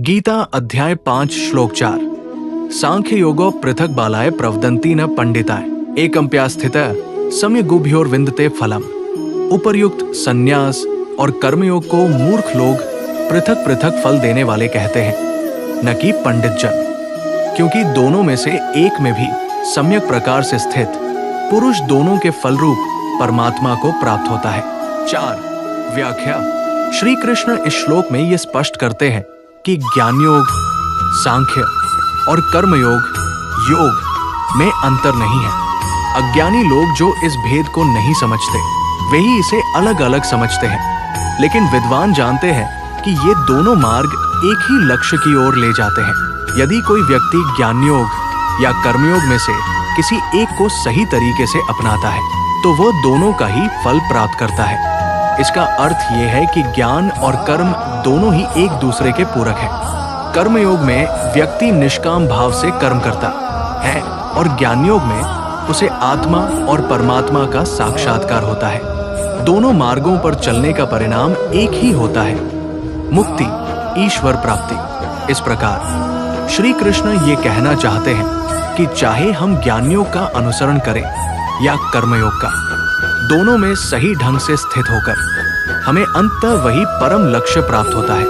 गीता अध्याय 5 श्लोक 4। सांख्य योगो पृथक बालाय प्रवदन्ति न पंडिताय एकम्प्यास्थितः सम्यगुभ्योर्विन्दते फलम। उपर्युक्त संन्यास और कर्मयोग को मूर्ख लोग पृथक पृथक फल देने वाले कहते हैं, न कि पंडित जन, क्योंकि दोनों में से एक में भी सम्यक प्रकार से स्थित पुरुष दोनों के फल रूप परमात्मा को प्राप्त होता है। 4 व्याख्या। श्री कृष्ण इस श्लोक में ये स्पष्ट करते हैं कि ज्ञान योग, सांख्य और कर्मयोग में अंतर नहीं है। अज्ञानी लोग जो इस भेद को नहीं समझते वे ही इसे अलग अलग समझते हैं, लेकिन विद्वान जानते हैं कि ये दोनों मार्ग एक ही लक्ष्य की ओर ले जाते हैं। यदि कोई व्यक्ति ज्ञान योग या कर्मयोग में से किसी एक को सही तरीके से अपनाता है तो वो दोनों का ही फल प्राप्त करता है। इसका अर्थ ये है कि ज्ञान और कर्म दोनों ही एक दूसरे के पूरक हैं। कर्मयोग में व्यक्ति निष्काम भाव से कर्म करता है और ज्ञान योग में उसे आत्मा और परमात्मा का साक्षात्कार होता है। दोनों मार्गों पर चलने का परिणाम एक ही होता है, मुक्ति, ईश्वर प्राप्ति। इस प्रकार श्री कृष्ण ये कहना चाहते हैं कि चाहे हम ज्ञान योग का अनुसरण करें या कर्मयोग का, दोनों में सही ढंग से स्थित होकर हमें अंततः वही परम लक्ष्य प्राप्त होता है।